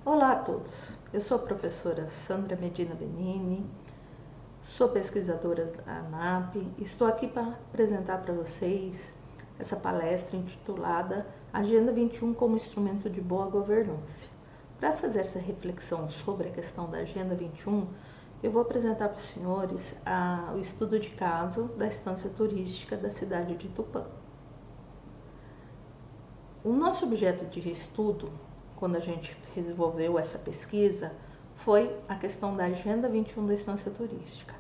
Olá a todos, eu sou a professora Sandra Medina Benini, sou pesquisadora da ANAP e estou aqui para apresentar para vocês essa palestra intitulada Agenda 21 como instrumento de boa governança. Para fazer essa reflexão sobre a questão da Agenda 21, eu vou apresentar para os senhores o estudo de caso da estância turística da cidade de Tupã. O nosso objeto de estudo, quando a gente desenvolveu essa pesquisa, foi a questão da Agenda 21 da estância turística.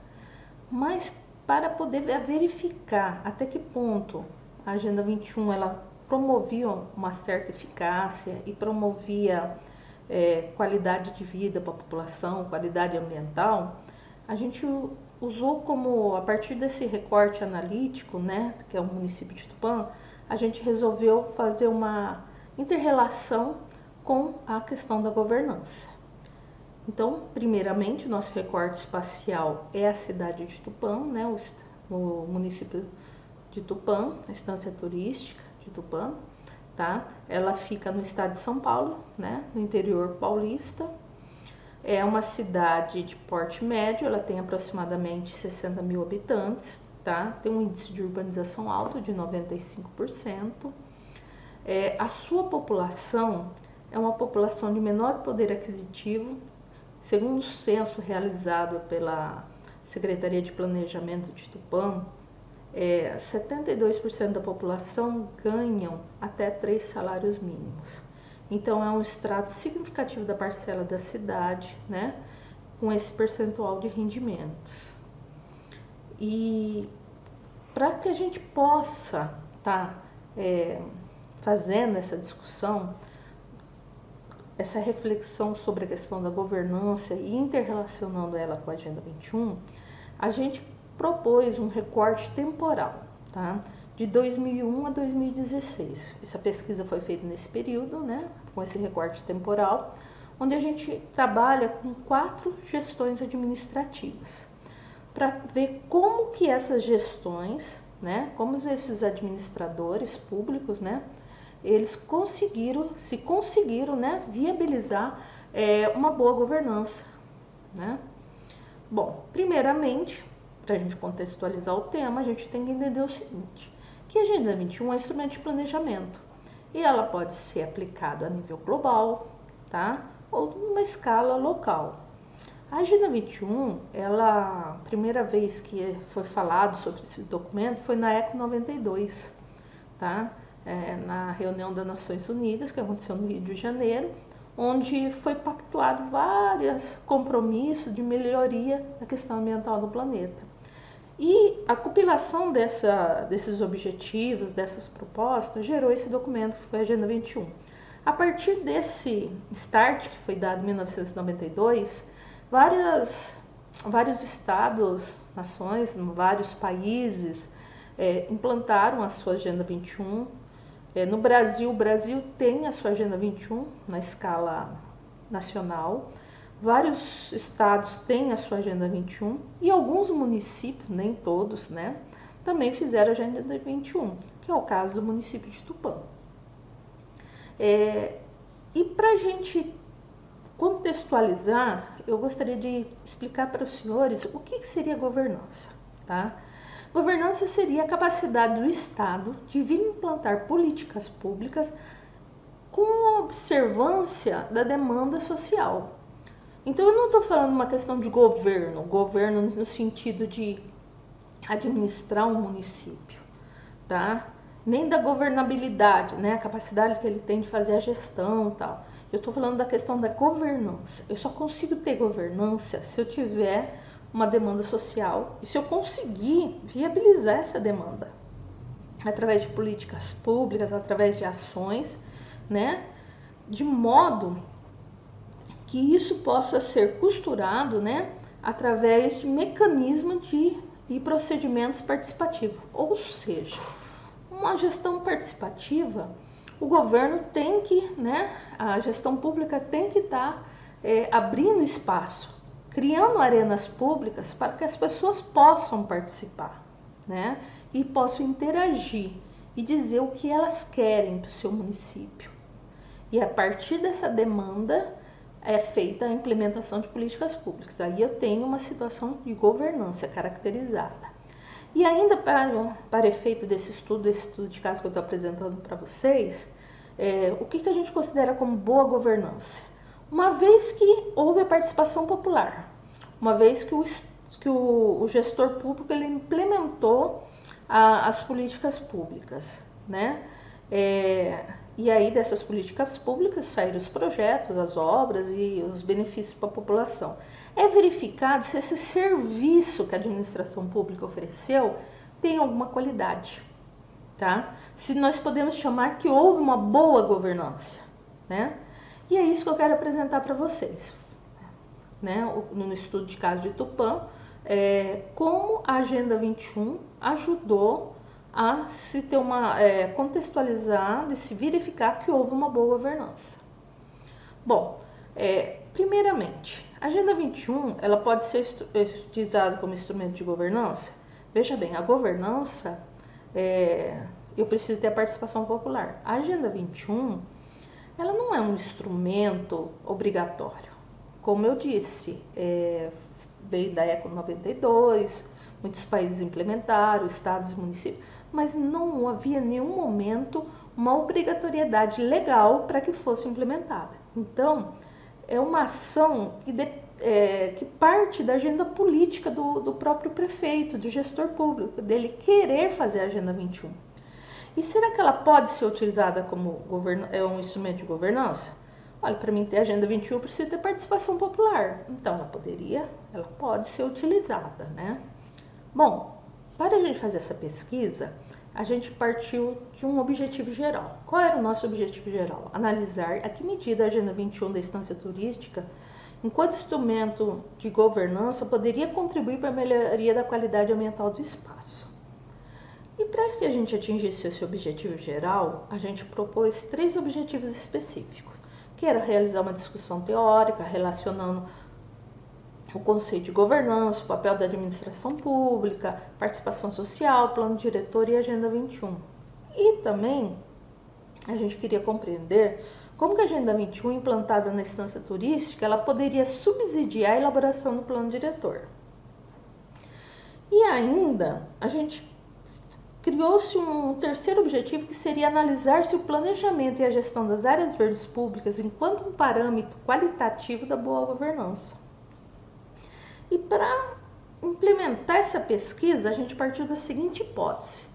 Mas para poder verificar até que ponto a Agenda 21 ela promovia uma certa eficácia e promovia qualidade de vida para a população, qualidade ambiental, a gente usou como, a partir desse recorte analítico, né, que é o município de Tupã, a gente resolveu fazer uma interrelação com a questão da governança. Então, primeiramente, nosso recorte espacial é a cidade de Tupã, né, o município de Tupã, a estância turística de Tupã, tá? Ela fica no estado de São Paulo, né, no interior paulista. É uma cidade de porte médio, ela tem aproximadamente 60 mil habitantes, tá? Tem um índice de urbanização alto de 95%. A sua população é uma população de menor poder aquisitivo, segundo o censo realizado pela Secretaria de Planejamento de Tupã, 72% da população ganham até 3 salários mínimos. Então, é um extrato significativo da parcela da cidade, né, com esse percentual de rendimentos. E para que a gente possa estar fazendo essa discussão, essa reflexão sobre a questão da governança e interrelacionando ela com a Agenda 21, a gente propôs um recorte temporal, tá? De 2001 a 2016. Essa pesquisa foi feita nesse período, né, com esse recorte temporal, onde a gente trabalha com 4 gestões administrativas, para ver como que essas gestões, né, como esses administradores públicos, né, eles conseguiram, né, viabilizar uma boa governança, né? Bom, primeiramente, para a gente contextualizar o tema, a gente tem que entender o seguinte, que a Agenda 21 é um instrumento de planejamento e ela pode ser aplicada a nível global, tá? Ou numa escala local. A Agenda 21, a primeira vez que foi falado sobre esse documento foi na ECO 92, tá? Na reunião das Nações Unidas, que aconteceu no Rio de Janeiro, onde foi pactuado vários compromissos de melhoria da questão ambiental do planeta. E a compilação desses objetivos, dessas propostas, gerou esse documento que foi a Agenda 21. A partir desse start, que foi dado em 1992, vários estados, nações, vários países implantaram a sua Agenda 21. No Brasil, o Brasil tem a sua Agenda 21 na escala nacional. Vários estados têm a sua Agenda 21 e alguns municípios, nem todos, né, também fizeram a Agenda 21, que é o caso do município de Tupã. E para a gente contextualizar, eu gostaria de explicar para os senhores o que seria governança, tá? Governança seria a capacidade do Estado de vir implantar políticas públicas com observância da demanda social. Então, eu não estou falando uma questão de governo no sentido de administrar um município, tá? Nem da governabilidade, né? A capacidade que ele tem de fazer a gestão e tal. Eu estou falando da questão da governança. Eu só consigo ter governança se eu tiver uma demanda social e se eu conseguir viabilizar essa demanda através de políticas públicas, através de ações, né, de modo que isso possa ser costurado, né, através de mecanismos e procedimentos participativos. Ou seja, uma gestão participativa, o governo tem que, né, a gestão pública tem que estar abrindo espaço, criando arenas públicas para que as pessoas possam participar, né, e possam interagir e dizer o que elas querem para o seu município. E a partir dessa demanda, é feita a implementação de políticas públicas. Aí eu tenho uma situação de governança caracterizada. E ainda para efeito desse estudo de caso que eu estou apresentando para vocês, o que a gente considera como boa governança? Uma vez que houve a participação popular, uma vez que o gestor público ele implementou as políticas públicas, né? E aí dessas políticas públicas saíram os projetos, as obras e os benefícios para a população. É verificado se esse serviço que a administração pública ofereceu tem alguma qualidade, tá? Se nós podemos chamar que houve uma boa governança, né? E é isso que eu quero apresentar para vocês, né? No estudo de caso de Tupã, como a Agenda 21 ajudou a se ter contextualizar, de se verificar que houve uma boa governança. Bom, primeiramente, a Agenda 21 ela pode ser utilizada como instrumento de governança. Veja bem, a governança, eu preciso ter a participação popular. A Agenda 21, ela não é um instrumento obrigatório. Como eu disse, veio da ECO 92, muitos países implementaram, estados e municípios, mas não havia em nenhum momento uma obrigatoriedade legal para que fosse implementada. Então, é uma ação que parte da agenda política do próprio prefeito, do gestor público, dele querer fazer a Agenda 21. E será que ela pode ser utilizada como um instrumento de governança? Olha, para mim ter a Agenda 21 eu preciso ter participação popular. Então, ela pode ser utilizada, né? Bom, para a gente fazer essa pesquisa, a gente partiu de um objetivo geral. Qual era o nosso objetivo geral? Analisar a que medida a Agenda 21 da instância turística, enquanto instrumento de governança, poderia contribuir para a melhoria da qualidade ambiental do espaço. E para que a gente atingisse esse objetivo geral, a gente propôs 3 objetivos específicos, que era realizar uma discussão teórica relacionando o conceito de governança, o papel da administração pública, participação social, plano diretor e Agenda 21. E também a gente queria compreender como que a Agenda 21, implantada na instância turística, ela poderia subsidiar a elaboração do plano diretor. E ainda, a gente criou-se um terceiro objetivo, que seria analisar se o planejamento e a gestão das áreas verdes públicas enquanto um parâmetro qualitativo da boa governança. E para implementar essa pesquisa, a gente partiu da seguinte hipótese,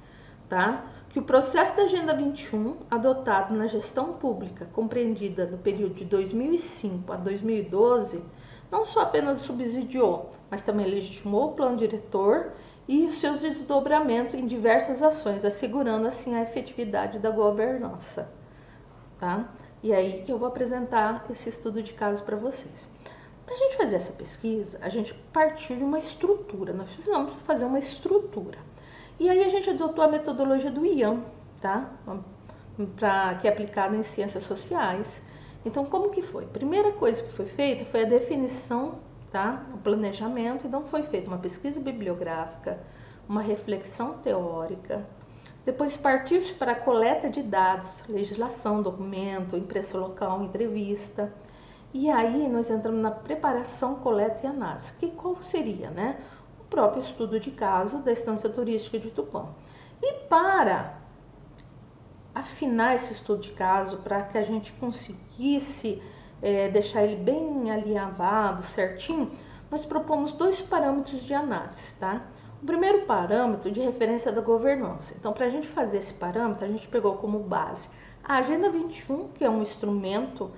tá? Que o processo da Agenda 21, adotado na gestão pública, compreendida no período de 2005 a 2012, não só apenas subsidiou, mas também legitimou o plano diretor e os seus desdobramentos em diversas ações, assegurando assim a efetividade da governança, tá? E aí que eu vou apresentar esse estudo de caso para vocês. Para a gente fazer essa pesquisa, a gente partiu de uma estrutura, nós precisamos fazer uma estrutura. E aí a gente adotou a metodologia do IAM, tá? Que é aplicada em ciências sociais. Então, como que foi? A primeira coisa que foi feita foi a definição, tá? O planejamento. Então, foi feita uma pesquisa bibliográfica, uma reflexão teórica. Depois partiu-se para a coleta de dados, legislação, documento, imprensa local, entrevista. E aí nós entramos na preparação, coleta e análise. Qual seria, né? O próprio estudo de caso da instância turística de Tupã. E para afinar esse estudo de caso, para que a gente conseguisse deixar ele bem alinhavado, certinho, nós propomos 2 parâmetros de análise, tá? O primeiro parâmetro de referência da governança. Então, para a gente fazer esse parâmetro, a gente pegou como base a Agenda 21, que é um instrumento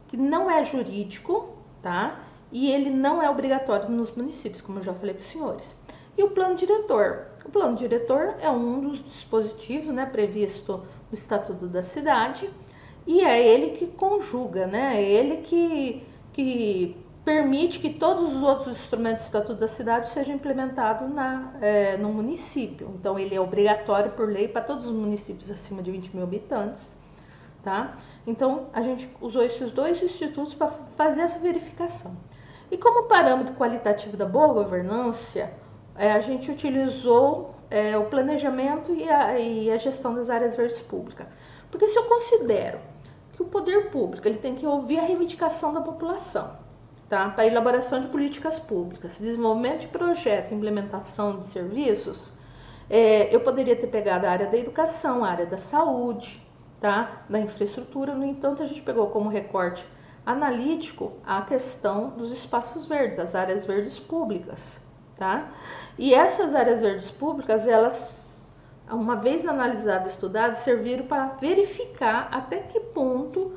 que não é jurídico, tá? E ele não é obrigatório nos municípios, como eu já falei para os senhores. E o plano diretor. O plano diretor é um dos dispositivos, né, previsto no Estatuto da Cidade, e é ele que conjuga, né? É ele que permite que todos os outros instrumentos do Estatuto da Cidade sejam implementados no município. Então, ele é obrigatório por lei para todos os municípios acima de 20 mil habitantes. Tá? Então, a gente usou esses 2 institutos para fazer essa verificação. E como parâmetro qualitativo da boa governança, a gente utilizou o planejamento e a gestão das áreas verdes públicas. Porque se eu considero que o poder público ele tem que ouvir a reivindicação da população, tá? Para a elaboração de políticas públicas, desenvolvimento de projeto, implementação de serviços. Eu poderia ter pegado a área da educação, a área da saúde, tá? Da infraestrutura. No entanto, a gente pegou como recorte analítico a questão dos espaços verdes, as áreas verdes públicas, tá? E essas áreas verdes públicas, elas, uma vez analisadas e estudadas, serviram para verificar até que ponto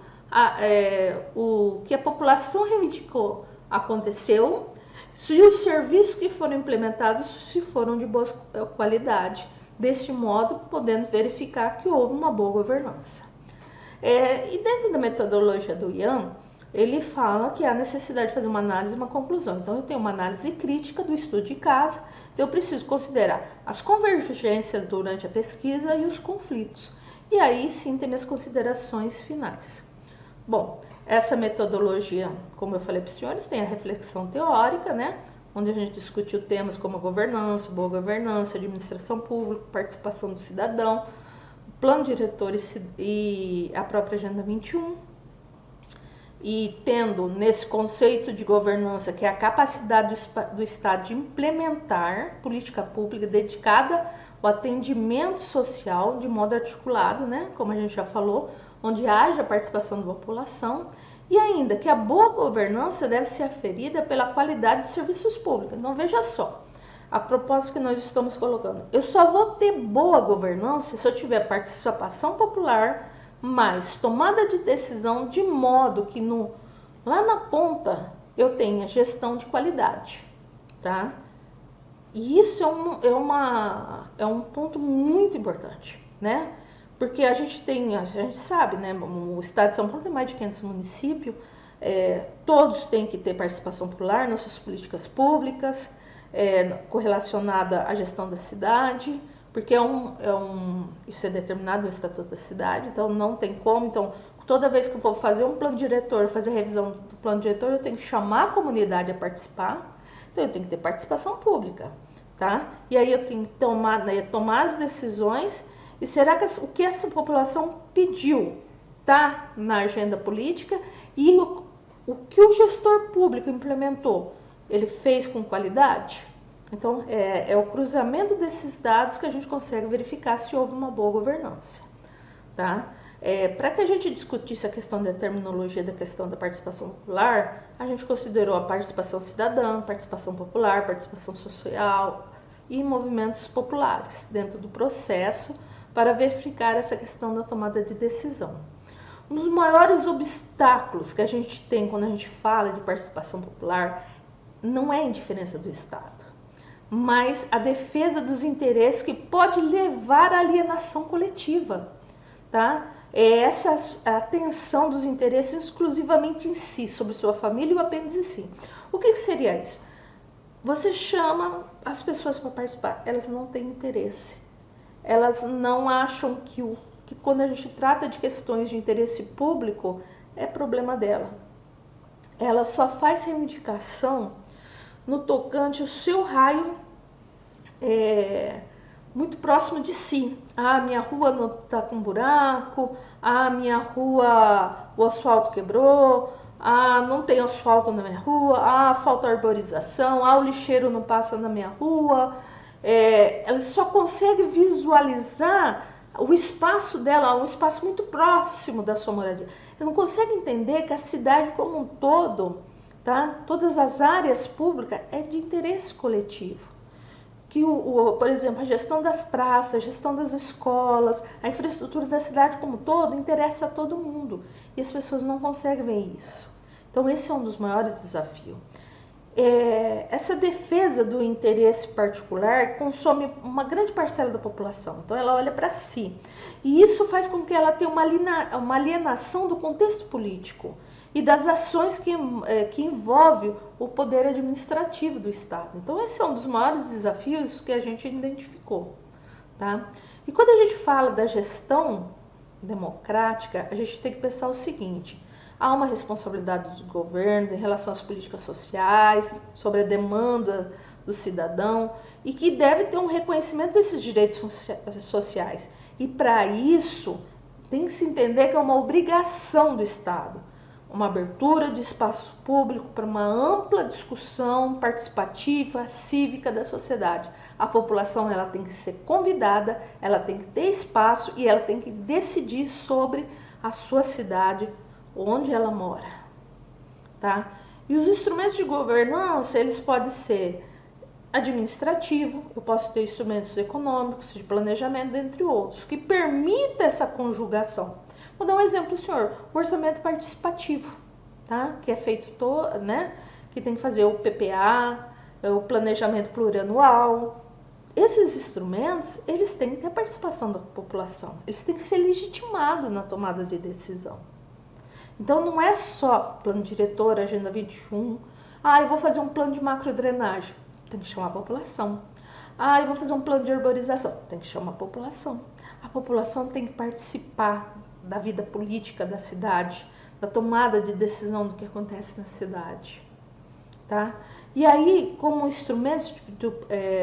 o que a população reivindicou aconteceu, se os serviços que foram implementados se foram de boa qualidade, deste modo podendo verificar que houve uma boa governança. E dentro da metodologia do IAM, ele fala que há necessidade de fazer uma análise e uma conclusão. Então eu tenho uma análise crítica do estudo de caso, eu preciso considerar as convergências durante a pesquisa e os conflitos. E aí sim tem minhas considerações finais. Bom, essa metodologia, como eu falei para os senhores, tem a reflexão teórica, né? Onde a gente discutiu temas como a governança, boa governança, administração pública, participação do cidadão, plano diretor e a própria Agenda 21. E tendo nesse conceito de governança, que é a capacidade do Estado de implementar política pública dedicada ao atendimento social de modo articulado, né? Como a gente já falou, onde haja participação da população, e ainda que a boa governança deve ser aferida pela qualidade de serviços públicos. Então veja só, a propósito que nós estamos colocando, eu só vou ter boa governança se eu tiver participação popular, mais tomada de decisão, de modo que lá na ponta eu tenha gestão de qualidade, tá? E isso é um ponto muito importante, né? Porque a gente sabe, né? O estado de São Paulo tem mais de 500 municípios, todos têm que ter participação popular nas suas políticas públicas, correlacionada à gestão da cidade, porque isso é determinado no Estatuto da Cidade, então não tem como. Então, toda vez que eu vou fazer um plano diretor, fazer a revisão do plano diretor, eu tenho que chamar a comunidade a participar, então eu tenho que ter participação pública, tá? E aí eu tenho que tomar as decisões. E será que o que essa população pediu está na agenda política e o que o gestor público implementou, ele fez com qualidade? Então, é o cruzamento desses dados que a gente consegue verificar se houve uma boa governança, tá? Para que a gente discutisse a questão da terminologia da questão da participação popular, a gente considerou a participação cidadã, participação popular, participação social e movimentos populares dentro do processo, para verificar essa questão da tomada de decisão. Um dos maiores obstáculos que a gente tem quando a gente fala de participação popular não é a indiferença do Estado, mas a defesa dos interesses que pode levar à alienação coletiva, tá? Essa atenção dos interesses exclusivamente em si, sobre sua família e apenas em si. O que seria isso? Você chama as pessoas para participar, elas não têm interesse. Elas não acham que quando a gente trata de questões de interesse público, é problema dela. Ela só faz reivindicação no tocante ao seu raio muito próximo de si. Ah, minha rua não está com buraco, ah, minha rua, o asfalto quebrou, ah, não tem asfalto na minha rua, ah, falta arborização, ah, o lixeiro não passa na minha rua. Ela só consegue visualizar o espaço dela, um espaço muito próximo da sua moradia. Ela não consegue entender que a cidade como um todo, tá? Todas as áreas públicas é de interesse coletivo. Que, por exemplo, a gestão das praças, a gestão das escolas, a infraestrutura da cidade como um todo interessa a todo mundo. E as pessoas não conseguem ver isso. Então esse é um dos maiores desafios. Essa defesa do interesse particular consome uma grande parcela da população, então ela olha para si, e isso faz com que ela tenha uma alienação do contexto político e das ações que envolvem o poder administrativo do Estado. Então esse é um dos maiores desafios que a gente identificou, tá? E quando a gente fala da gestão democrática, a gente tem que pensar o seguinte: há uma responsabilidade dos governos em relação às políticas sociais, sobre a demanda do cidadão, e que deve ter um reconhecimento desses direitos sociais. E para isso, tem que se entender que é uma obrigação do Estado, uma abertura de espaço público para uma ampla discussão participativa, cívica da sociedade. A população ela tem que ser convidada, ela tem que ter espaço e ela tem que decidir sobre a sua cidade, onde ela mora, tá? E os instrumentos de governança, eles podem ser administrativo, eu posso ter instrumentos econômicos, de planejamento, dentre outros, que permita essa conjugação. Vou dar um exemplo, senhor, o orçamento participativo, tá? Que é feito todo, né? Que tem que fazer o PPA, o planejamento plurianual. Esses instrumentos, eles têm que ter a participação da população, eles têm que ser legitimados na tomada de decisão. Então não é só plano diretor, agenda 21, eu vou fazer um plano de macrodrenagem, tem que chamar a população. Eu vou fazer um plano de arborização, tem que chamar a população. A população tem que participar da vida política da cidade, da tomada de decisão do que acontece na cidade, tá? E aí, como instrumentos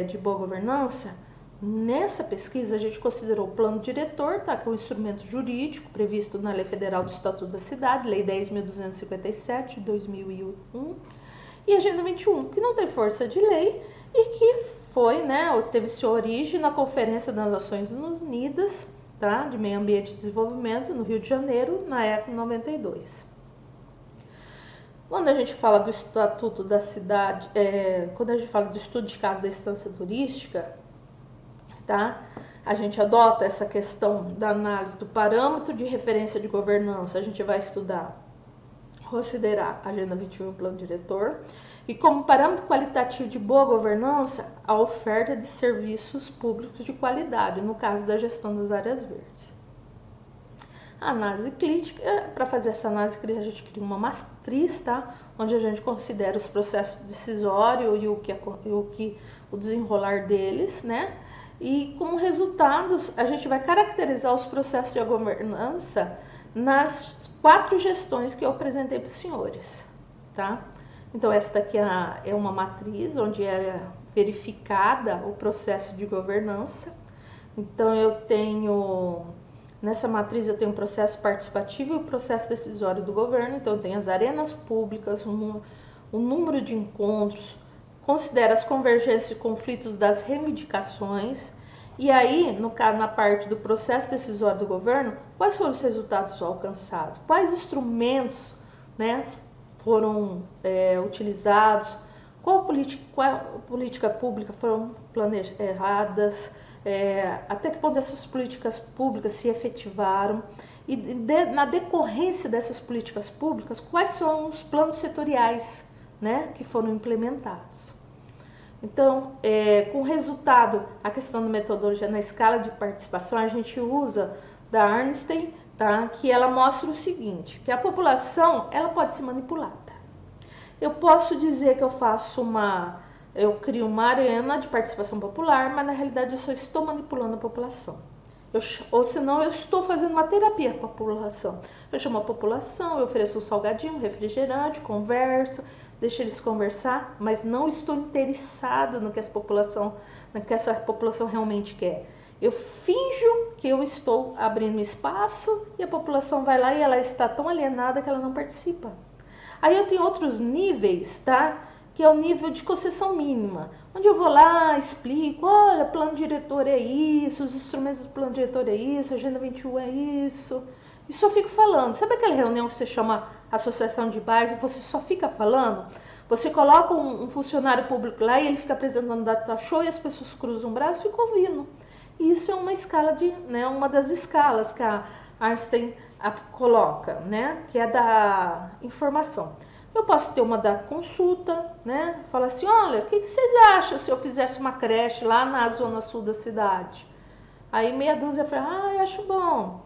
de boa governança, nessa pesquisa a gente considerou o plano diretor, tá? Que é um instrumento jurídico previsto na Lei Federal do Estatuto da Cidade, Lei 10.257 de 2001, e a Agenda 21, que não tem força de lei e que foi, né, teve sua origem na Conferência das Nações Unidas, tá, de Meio Ambiente e Desenvolvimento, no Rio de Janeiro, na ECO 92. Quando a gente fala do Estatuto da Cidade, quando a gente fala do estudo de caso da instância turística, tá, a gente adota essa questão da análise do parâmetro de referência de governança, a gente vai estudar, considerar a Agenda 21 e o Plano Diretor, e como parâmetro qualitativo de boa governança, a oferta de serviços públicos de qualidade, no caso da gestão das áreas verdes. A análise crítica, para fazer essa análise crítica, a gente cria uma matriz, tá? Onde a gente considera os processos decisórios e o desenrolar deles, né? E como resultados, a gente vai caracterizar os processos de governança nas 4 gestões que eu apresentei para os senhores, tá? Então, essa daqui é uma matriz onde é verificada o processo de governança. Então, nessa matriz eu tenho o processo participativo e o processo decisório do governo. Então, eu tenho as arenas públicas, o número de encontros, considera as convergências e conflitos das reivindicações. E aí, na parte do processo decisório do governo, quais foram os resultados alcançados? Quais instrumentos, né, foram utilizados? Qual política pública foram planejadas? Até que ponto essas políticas públicas se efetivaram? E na decorrência dessas políticas públicas, quais são os planos setoriais, né, que foram implementados? Então, com resultado, a questão da metodologia na escala de participação, a gente usa da Arnstein, tá? Que ela mostra o seguinte, que a população ela pode ser manipulada. Eu posso dizer que eu crio uma arena de participação popular, mas na realidade eu só estou manipulando a população. Ou senão eu estou fazendo uma terapia com a população. Eu chamo a população, eu ofereço um salgadinho, um refrigerante, converso, deixo eles conversar, mas não estou interessado no que essa população realmente quer. Eu finjo que eu estou abrindo espaço e a população vai lá e ela está tão alienada que ela não participa. Aí eu tenho outros níveis, tá? Que é o nível de concessão mínima, onde eu vou lá, explico, olha, plano diretor é isso, os instrumentos do plano diretor é isso, agenda 21 é isso, e só fico falando. Sabe aquela reunião que você chama associação de bairro, você só fica falando? Você coloca um funcionário público lá e ele fica apresentando data show e as pessoas cruzam o braço e ficam ouvindo. E isso é uma escala uma das escalas que a Arnstein coloca, né, que é da informação. Eu posso ter uma da consulta, né? Falar assim, olha, o que vocês acham se eu fizesse uma creche lá na zona sul da cidade? Aí meia dúzia fala, eu acho bom.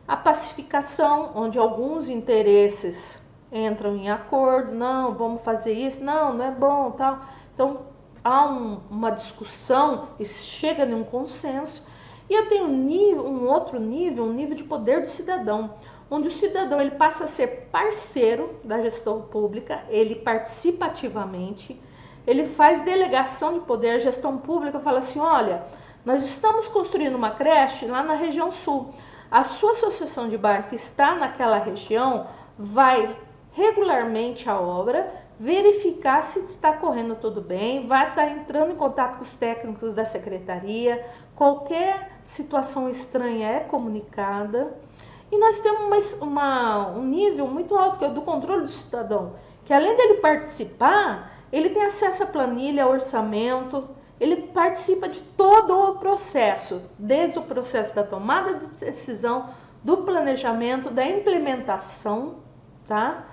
A pacificação, onde alguns interesses entram em acordo, não, vamos fazer isso, não é bom, tal. Então, há uma discussão e chega num consenso. E eu tenho um outro nível, um nível de poder do cidadão, onde o cidadão ele passa a ser parceiro da gestão pública, ele participa ativamente, ele faz delegação de poder. A gestão pública fala assim, olha, nós estamos construindo uma creche lá na região sul, A sua associação de bairro que está naquela região vai regularmente à obra, verificar se está correndo tudo bem, vai estar entrando em contato com os técnicos da secretaria, qualquer situação estranha é comunicada. E nós temos um nível muito alto que é do controle do cidadão, que além dele participar, ele tem acesso à planilha, ao orçamento, ele participa de todo o processo, desde o processo da tomada de decisão, do planejamento, da implementação, tá?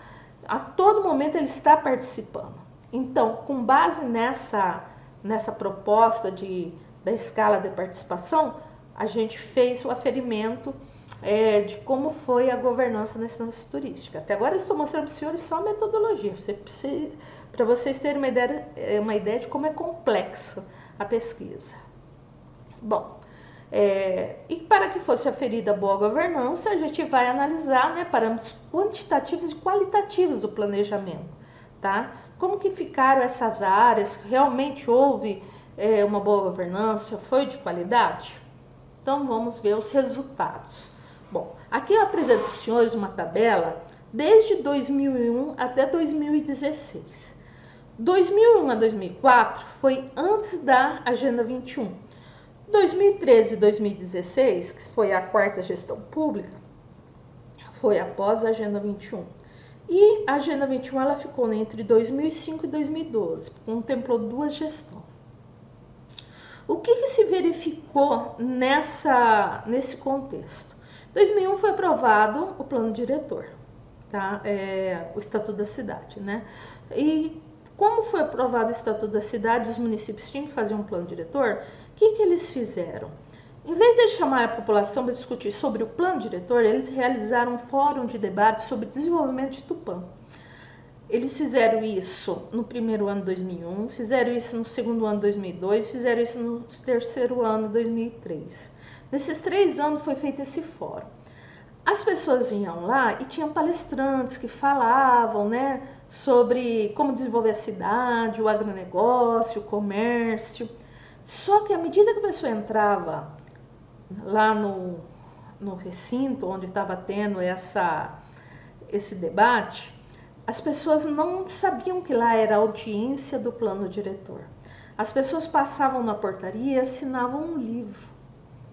A todo momento ele está participando. Então, com base nessa proposta da escala de participação, a gente fez o aferimento de como foi a governança na instância turística. Até agora eu estou mostrando para os senhores só a metodologia, para vocês terem uma ideia de como é complexo a pesquisa. Bom, e para que fosse aferida a boa governança, a gente vai analisar, né, parâmetros quantitativos e qualitativos do planejamento, tá? Como que ficaram essas áreas, realmente houve uma boa governança, foi de qualidade? Então vamos ver os resultados. Bom, aqui eu apresento para os senhores uma tabela desde 2001 até 2016. 2001 a 2004 foi antes da Agenda 21. 2013 e 2016, que foi a quarta gestão pública, foi após a Agenda 21. E a Agenda 21 ela ficou entre 2005 e 2012, contemplou duas gestões. O que se verificou nesse contexto? Em 2001 foi aprovado o plano diretor, tá? O Estatuto da Cidade, né? E como foi aprovado o Estatuto da Cidade, os municípios tinham que fazer um plano diretor. O que eles fizeram? Em vez de chamar a população para discutir sobre o plano diretor, eles realizaram um fórum de debate sobre desenvolvimento de Tupã. Eles fizeram isso no primeiro ano de 2001, fizeram isso no segundo ano de 2002, fizeram isso no terceiro ano de 2003. Nesses 3 anos foi feito esse fórum. As pessoas iam lá e tinham palestrantes que falavam, né, sobre como desenvolver a cidade, o agronegócio, o comércio. Só que à medida que a pessoa entrava lá no recinto onde estava tendo esse debate, as pessoas não sabiam que lá era a audiência do plano diretor. As pessoas passavam na portaria e assinavam um livro,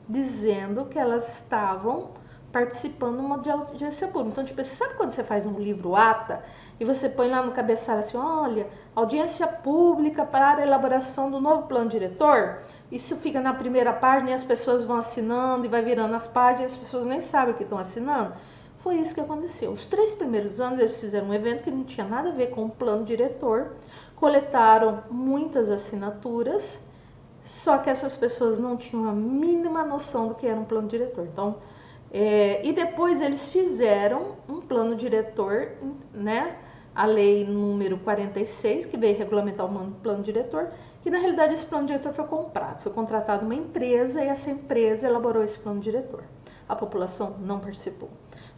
dizendo que elas estavam participando de uma audiência pública. Então, tipo, você sabe quando você faz um livro ata e você põe lá no cabeçalho assim, olha, audiência pública para a elaboração do novo plano diretor? Isso fica na primeira página e as pessoas vão assinando e vai virando as páginas e as pessoas nem sabem o que estão assinando. Foi isso que aconteceu. Os 3 primeiros anos eles fizeram um evento que não tinha nada a ver com o plano diretor, coletaram muitas assinaturas, só que essas pessoas não tinham a mínima noção do que era um plano diretor. Então, e depois eles fizeram um plano diretor, né? A lei número 46, que veio regulamentar o plano diretor, que na realidade esse plano diretor foi comprado, foi contratada uma empresa e essa empresa elaborou esse plano diretor. A população não participou.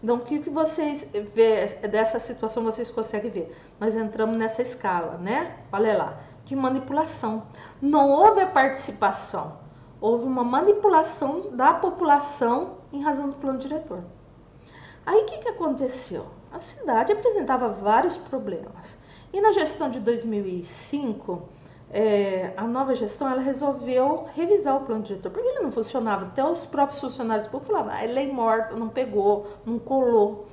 Então, o que vocês vê dessa situação, vocês conseguem ver? Nós entramos nessa escala, né? Olha lá, de manipulação. Não houve a participação, houve uma manipulação da população em razão do plano diretor. Aí, o que aconteceu? A cidade apresentava vários problemas. E na gestão de 2005, a nova gestão ela resolveu revisar o plano diretor, porque ele não funcionava. Até os próprios funcionários públicos falavam, é lei morta, não pegou, não colou.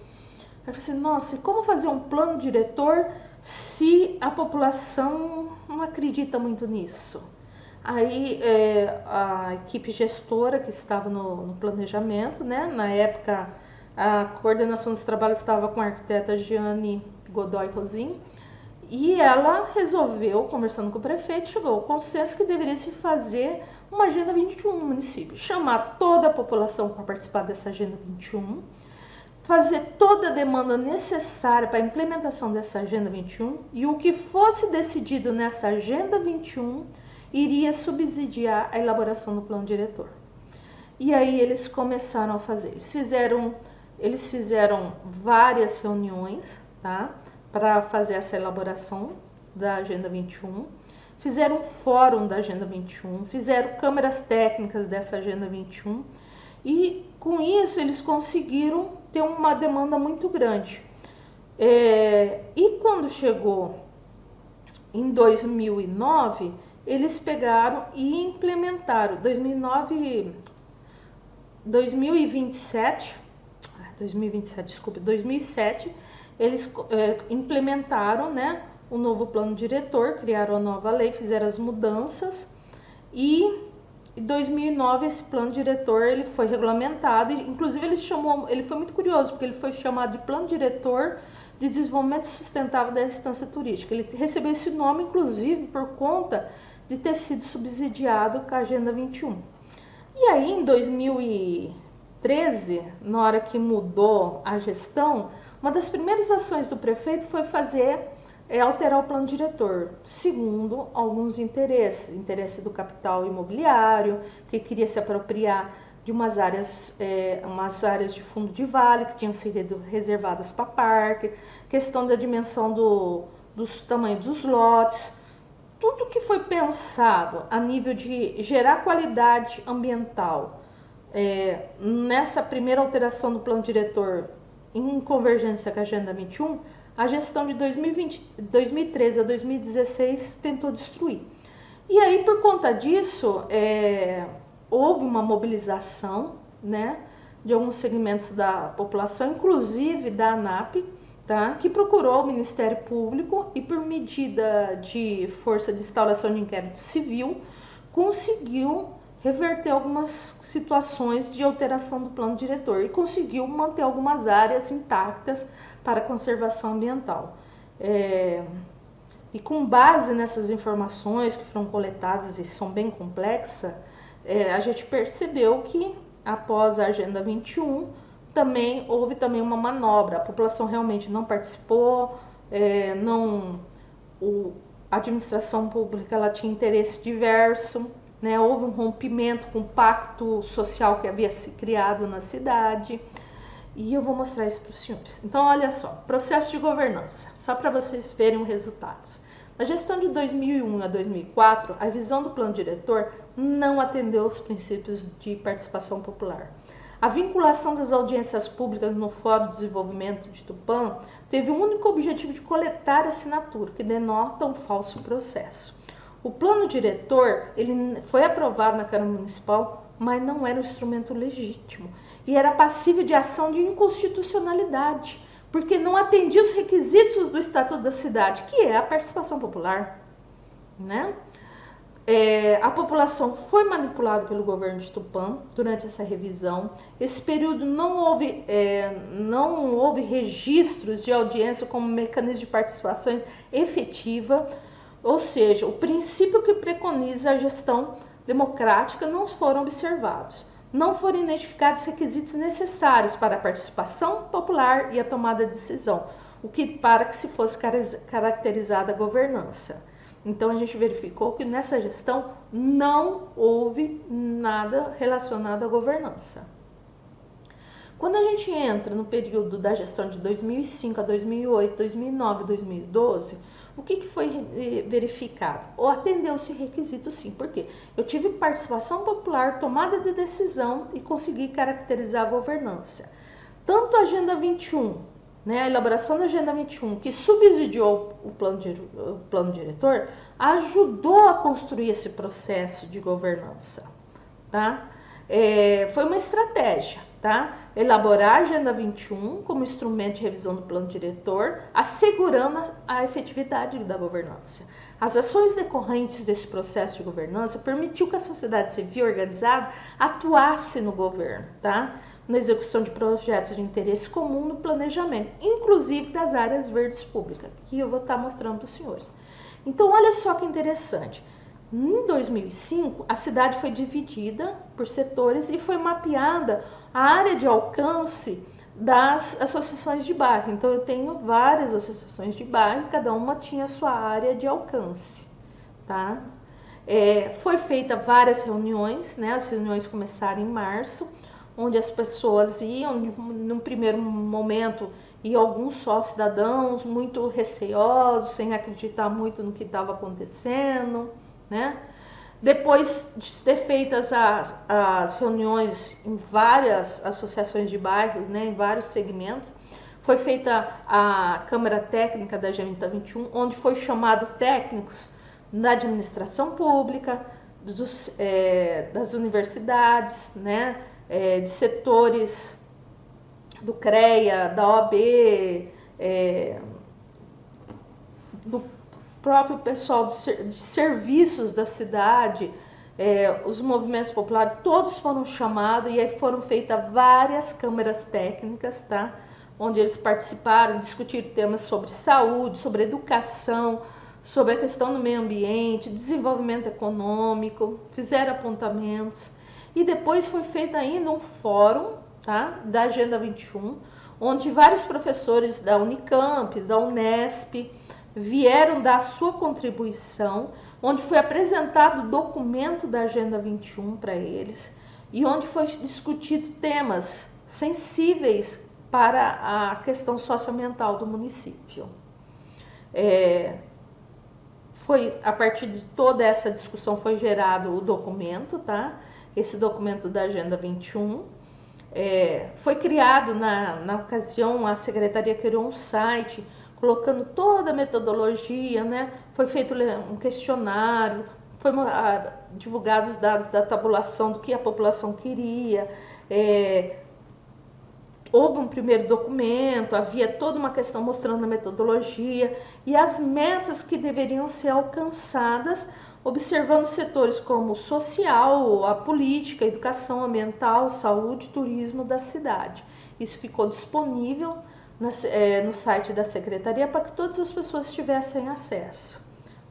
Aí eu falei assim, nossa, e como fazer um plano diretor se a população não acredita muito nisso? Aí a equipe gestora que estava no planejamento, né, na época a coordenação dos trabalhos estava com a arquiteta Giane Godoy Rosim, e ela resolveu, conversando com o prefeito, chegou ao consenso que deveria se fazer uma Agenda 21 no município, chamar toda a população para participar dessa Agenda 21, fazer toda a demanda necessária para a implementação dessa Agenda 21 e o que fosse decidido nessa Agenda 21 iria subsidiar a elaboração do plano diretor. E aí eles começaram a fazer, eles fizeram várias reuniões, tá? Para fazer essa elaboração da Agenda 21, fizeram um fórum da Agenda 21, fizeram câmeras técnicas dessa Agenda 21 e Com isso, eles conseguiram ter uma demanda muito grande. E quando chegou em 2009, eles pegaram e implementaram 2027, desculpa, 2007, eles implementaram, né, o novo plano diretor, criaram a nova lei, fizeram as mudanças e em 2009 esse plano diretor ele foi regulamentado, inclusive ele foi muito curioso porque ele foi chamado de Plano Diretor de Desenvolvimento Sustentável da Assistência Turística. Ele recebeu esse nome inclusive por conta de ter sido subsidiado com a Agenda 21. E aí em 2013, na hora que mudou a gestão, uma das primeiras ações do prefeito foi alterar o plano diretor, segundo alguns interesses, interesse do capital imobiliário, que queria se apropriar de umas áreas de fundo de vale que tinham sido reservadas para parque, questão da dimensão do tamanho dos lotes, tudo que foi pensado a nível de gerar qualidade ambiental nessa primeira alteração do plano diretor em convergência com a Agenda 21, a gestão de 2013 a 2016 tentou destruir. E aí, por conta disso, houve uma mobilização, né, de alguns segmentos da população, inclusive da ANAP, tá, que procurou o Ministério Público e, por medida de força de instauração de inquérito civil, conseguiu reverter algumas situações de alteração do plano diretor e conseguiu manter algumas áreas intactas para a conservação ambiental. E com base nessas informações que foram coletadas e são bem complexas, a gente percebeu que após a Agenda 21 houve também uma manobra, a população realmente não participou, a administração pública ela tinha interesse diverso, né? Houve um rompimento com o pacto social que havia se criado na cidade. E eu vou mostrar isso para os senhores. Então, olha só, processo de governança, só para vocês verem os resultados. Na gestão de 2001 a 2004, a visão do plano diretor não atendeu os princípios de participação popular. A vinculação das audiências públicas no Fórum de Desenvolvimento de Tupã teve o único objetivo de coletar assinatura, que denota um falso processo. O plano diretor ele foi aprovado na Câmara Municipal, mas não era um instrumento legítimo e era passível de ação de inconstitucionalidade, porque não atendia os requisitos do Estatuto da Cidade, que é a participação popular, né? A população foi manipulada pelo governo de Tupã durante essa revisão. Esse período não houve registros de audiência como mecanismo de participação efetiva, ou seja, o princípio que preconiza a gestão democrática não foram observados. Não foram identificados requisitos necessários para a participação popular e a tomada de decisão, para que se fosse caracterizada a governança. Então, a gente verificou que nessa gestão não houve nada relacionado à governança. Quando a gente entra no período da gestão de 2005 a 2008, 2009, 2012, o que foi verificado? Ou atendeu-se requisitos sim, porque eu tive participação popular, tomada de decisão e consegui caracterizar a governança. Tanto a Agenda 21, né, a elaboração da Agenda 21, que subsidiou o plano diretor, ajudou a construir esse processo de governança, tá? Foi uma estratégia, tá? Elaborar a Agenda 21 como instrumento de revisão do plano diretor, assegurando a efetividade da governança. As ações decorrentes desse processo de governança permitiu que a sociedade civil organizada atuasse no governo, tá? Na execução de projetos de interesse comum no planejamento, inclusive das áreas verdes públicas, que eu vou estar mostrando para os senhores. Então, olha só que interessante. Em 2005, a cidade foi dividida por setores e foi mapeada a área de alcance das associações de bairro. Então, eu tenho várias associações de bairro, cada uma tinha a sua área de alcance, tá? Foi feita várias reuniões, né? As reuniões começaram em março, onde as pessoas iam, num primeiro momento, e alguns só cidadãos muito receosos, sem acreditar muito no que estava acontecendo, né? Depois de ser feitas as reuniões em várias associações de bairros, né, em vários segmentos, foi feita a Câmara Técnica da Agenda 21, onde foi chamado técnicos da administração pública, das universidades, né, de setores do CREA, da OAB, do próprio pessoal de serviços da cidade, os movimentos populares, todos foram chamados e aí foram feitas várias câmaras técnicas, tá? Onde eles participaram, discutiram temas sobre saúde, sobre educação, sobre a questão do meio ambiente, desenvolvimento econômico, fizeram apontamentos. E depois foi feito ainda um fórum, tá, da Agenda 21, onde vários professores da Unicamp, da Unesp, vieram dar a sua contribuição, onde foi apresentado o documento da Agenda 21 para eles, e onde foi discutido temas sensíveis para a questão socioambiental do município. Foi a partir de toda essa discussão foi gerado o documento, tá? Esse documento da Agenda 21. Foi criado na ocasião, a Secretaria criou um site colocando toda a metodologia, né? Foi feito um questionário, foi divulgados os dados da tabulação do que a população queria, houve um primeiro documento, havia toda uma questão mostrando a metodologia e as metas que deveriam ser alcançadas, observando setores como o social, a política, a educação ambiental, saúde, turismo da cidade. Isso ficou disponível no site da Secretaria para que todas as pessoas tivessem acesso,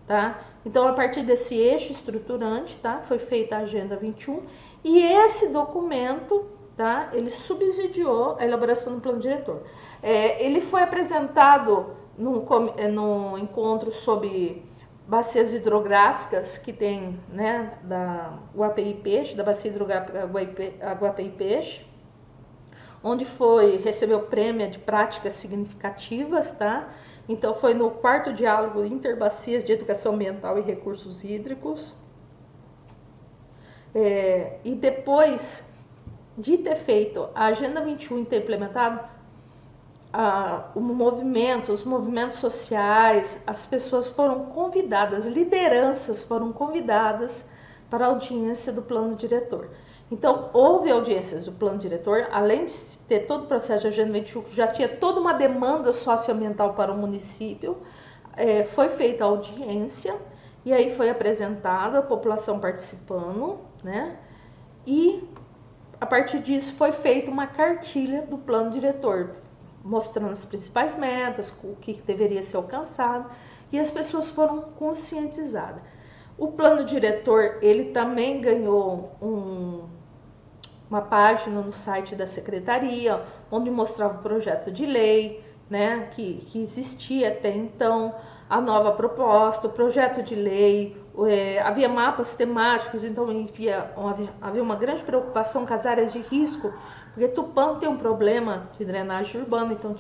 tá? Então, a partir desse eixo estruturante, tá, foi feita a Agenda 21 e esse documento, tá, ele subsidiou a elaboração do plano diretor. Ele foi apresentado num encontro sobre bacias hidrográficas que tem, né, da Guapeí Peixe, da bacia hidrográfica Guapeí Peixe, onde recebeu prêmio de práticas significativas, tá? Então foi no 4º diálogo Interbacias de Educação Ambiental e Recursos Hídricos. E depois de ter feito a Agenda 21 e ter implementado, os movimentos sociais, as pessoas foram convidadas, lideranças foram convidadas para a audiência do plano diretor. Então, houve audiências do plano diretor, além de ter todo o processo de Agenda 21, já tinha toda uma demanda socioambiental para o município, foi feita a audiência, e aí foi apresentada a população participando, né? E, a partir disso, foi feita uma cartilha do plano diretor, mostrando as principais metas, o que deveria ser alcançado, e as pessoas foram conscientizadas. O plano diretor, ele também ganhou uma página no site da Secretaria, onde mostrava o projeto de lei, né, que existia até então, a nova proposta, o projeto de lei, havia mapas temáticos, então havia uma grande preocupação com as áreas de risco, porque Tupã tem um problema de drenagem urbana, então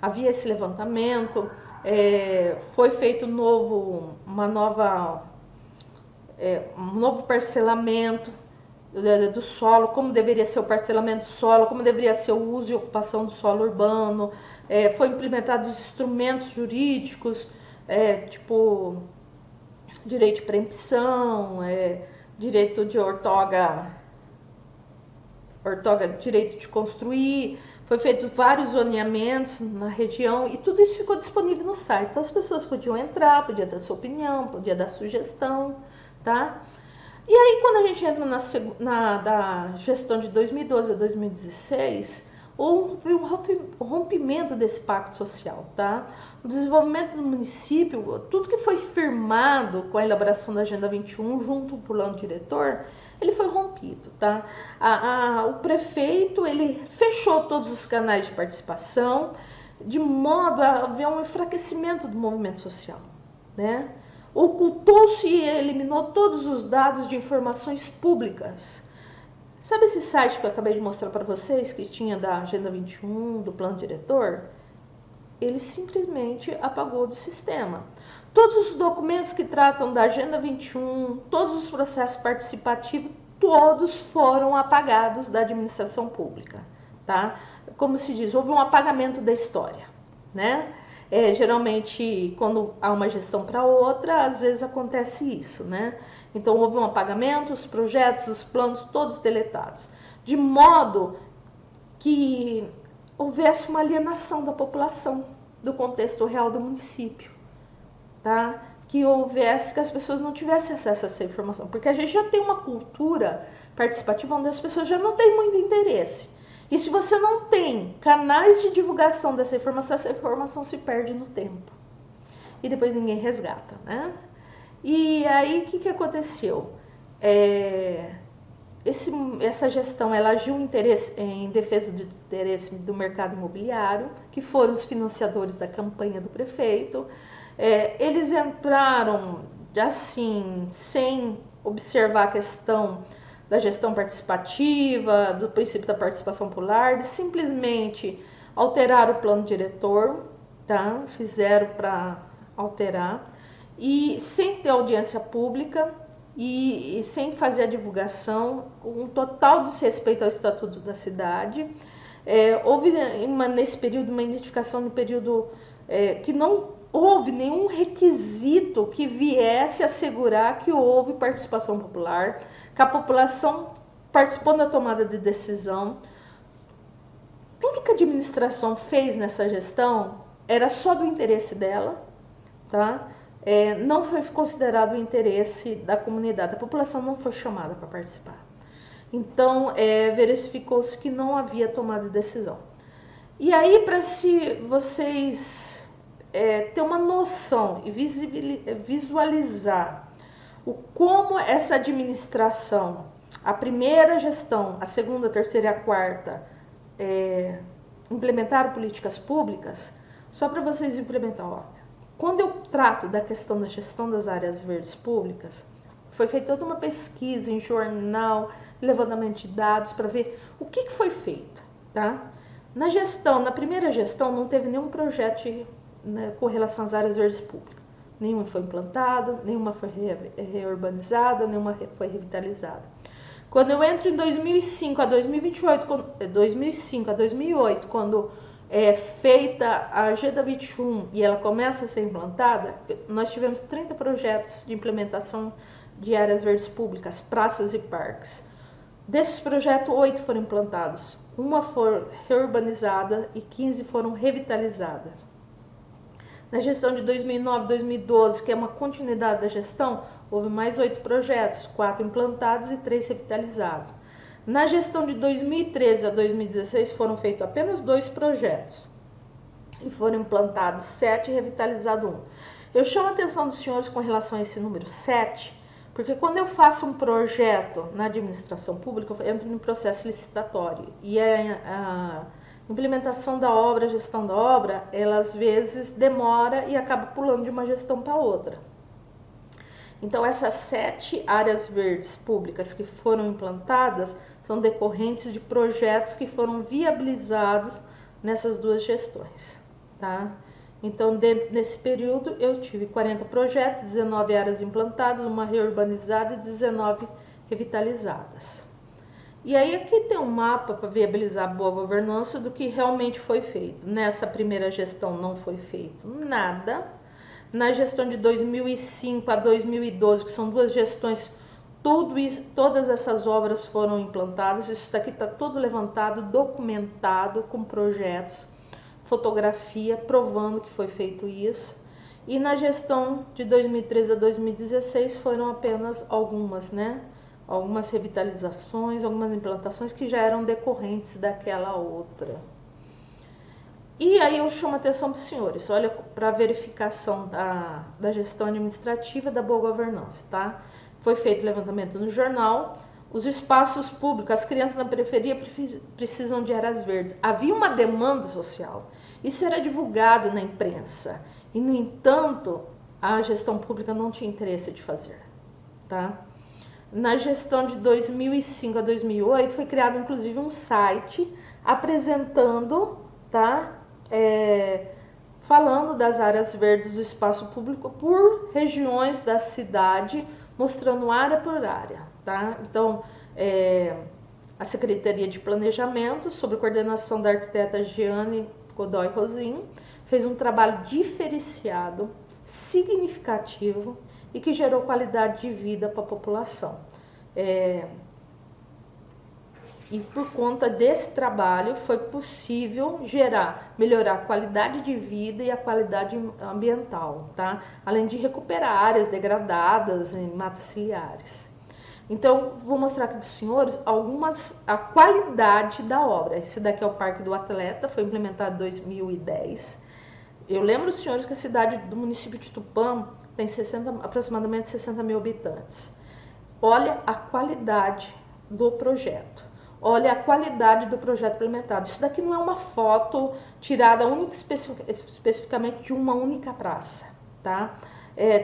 havia esse levantamento, foi feito um novo parcelamento do solo, como deveria ser o parcelamento do solo, como deveria ser o uso e ocupação do solo urbano, foi implementados os instrumentos jurídicos, tipo direito de preempção, direito de ortoga, direito de construir, foi feitos vários zoneamentos na região e tudo isso ficou disponível no site. Então as pessoas podiam entrar, podiam dar sua opinião, podiam dar sugestão, tá? E aí quando a gente entra da gestão de 2012 a 2016, houve um rompimento desse pacto social, tá? O desenvolvimento do município, tudo que foi firmado com a elaboração da Agenda 21 junto ao plano diretor, ele foi rompido, tá? O prefeito, ele fechou todos os canais de participação, de modo a haver um enfraquecimento do movimento social, né? Ocultou-se e eliminou todos os dados de informações públicas. Sabe esse site que eu acabei de mostrar para vocês, que tinha da Agenda 21, do plano diretor? ele simplesmente apagou do sistema. Todos os documentos que tratam da Agenda 21, todos os processos participativos, todos foram apagados da administração pública, tá? Como se diz, houve um apagamento da história, né? Geralmente, quando há uma gestão para outra, às vezes acontece isso, né? Então, houve um apagamento, os projetos, os planos, todos deletados. De modo que houvesse uma alienação da população do contexto real do município, tá? Que houvesse, que as pessoas não tivessem acesso a essa informação. Porque a gente já tem uma cultura participativa onde as pessoas já não têm muito interesse. E se você não tem canais de divulgação dessa informação, essa informação se perde no tempo. E depois ninguém resgata, né? E aí, o que aconteceu? Essa gestão, ela agiu em defesa do interesse do mercado imobiliário, que foram os financiadores da campanha do prefeito. Eles entraram, assim, sem observar a questão da gestão participativa, do princípio da participação popular, eles simplesmente alteraram o plano diretor, tá? Fizeram para alterar, e sem ter audiência pública e sem fazer a divulgação, um total desrespeito ao Estatuto da Cidade. Houve nesse período uma identificação no período que não houve nenhum requisito que viesse assegurar que houve participação popular, que a população participou da tomada de decisão. Tudo que a administração fez nessa gestão era só do interesse dela, tá? Não foi considerado o interesse da comunidade, a população não foi chamada para participar. Então, verificou-se que não havia tomada de decisão. E aí, para vocês ter uma noção e visualizar como essa administração, a primeira gestão, a segunda, a terceira e a quarta, implementaram políticas públicas, só para vocês implementar, quando eu trato da questão da gestão das áreas verdes públicas, foi feita toda uma pesquisa em jornal, levantamento de dados para ver o que foi feito, tá? Na primeira gestão, não teve nenhum projeto com relação às áreas verdes públicas. Nenhuma foi implantada, nenhuma foi reurbanizada, nenhuma foi revitalizada. Quando eu entro em 2005 a 2008, quando é feita a Agenda 21 e ela começa a ser implantada, nós tivemos 30 projetos de implementação de áreas verdes públicas, praças e parques. Desses projetos, 8 foram implantados, uma foi reurbanizada e 15 foram revitalizadas. Na gestão de 2009 2012, que é uma continuidade da gestão, houve mais 8 projetos, 4 implantados e 3 revitalizados. Na gestão de 2013 a 2016 foram feitos apenas 2 projetos e foram implantados 7 e revitalizados 1. Eu chamo a atenção dos senhores com relação a esse número 7, porque quando eu faço um projeto na administração pública, eu entro no processo licitatório e a implementação da obra, a gestão da obra, ela às vezes demora e acaba pulando de uma gestão para outra. Então, essas 7 áreas verdes públicas que foram implantadas são decorrentes de projetos que foram viabilizados nessas 2 gestões, tá? Então, nesse período, eu tive 40 projetos, 19 áreas implantadas, uma reurbanizada e 19 revitalizadas. E aí aqui tem um mapa para viabilizar a boa governança do que realmente foi feito. Nessa primeira gestão não foi feito nada. Na gestão de 2005 a 2012, que são 2 gestões, todas essas obras foram implantadas. Isso daqui está tudo levantado, documentado com projetos, fotografia provando que foi feito isso. E na gestão de 2013 a 2016 foram apenas algumas, né? Algumas revitalizações, algumas implantações que já eram decorrentes daquela outra. E aí eu chamo a atenção dos senhores, olha, para a verificação da gestão administrativa da boa governança, tá? Foi feito levantamento no jornal, os espaços públicos, as crianças na periferia precisam de áreas verdes. Havia uma demanda social, isso era divulgado na imprensa, e no entanto, a gestão pública não tinha interesse de fazer, tá? Na gestão de 2005 a 2008 foi criado inclusive um site apresentando, tá, falando das áreas verdes do espaço público por regiões da cidade, mostrando área por área, tá? Então, a Secretaria de Planejamento, sob coordenação da arquiteta Giane Godoy Rosim, fez um trabalho diferenciado, significativo e que gerou qualidade de vida para a população. E por conta desse trabalho foi possível melhorar a qualidade de vida e a qualidade ambiental, tá? Além de recuperar áreas degradadas em matas ciliares. Então, vou mostrar aqui para os senhores a qualidade da obra. Esse daqui é o Parque do Atleta, foi implementado em 2010. Eu lembro, senhores, que a cidade do município de Tupã tem aproximadamente 60 mil habitantes. Olha a qualidade do projeto. Olha a qualidade do projeto implementado. Isso daqui não é uma foto tirada especificamente de uma única praça, tá?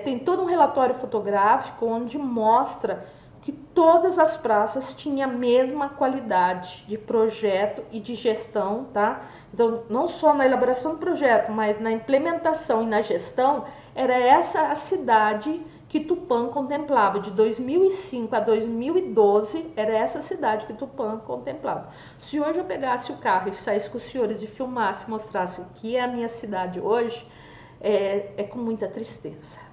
Tem todo um relatório fotográfico onde mostra que todas as praças tinham a mesma qualidade de projeto e de gestão, tá? Então, não só na elaboração do projeto, mas na implementação e na gestão, era essa a cidade que Tupã contemplava. De 2005 a 2012, era essa cidade que Tupã contemplava. Se hoje eu pegasse o carro e saísse com os senhores e filmasse, mostrasse o que é a minha cidade hoje, é com muita tristeza.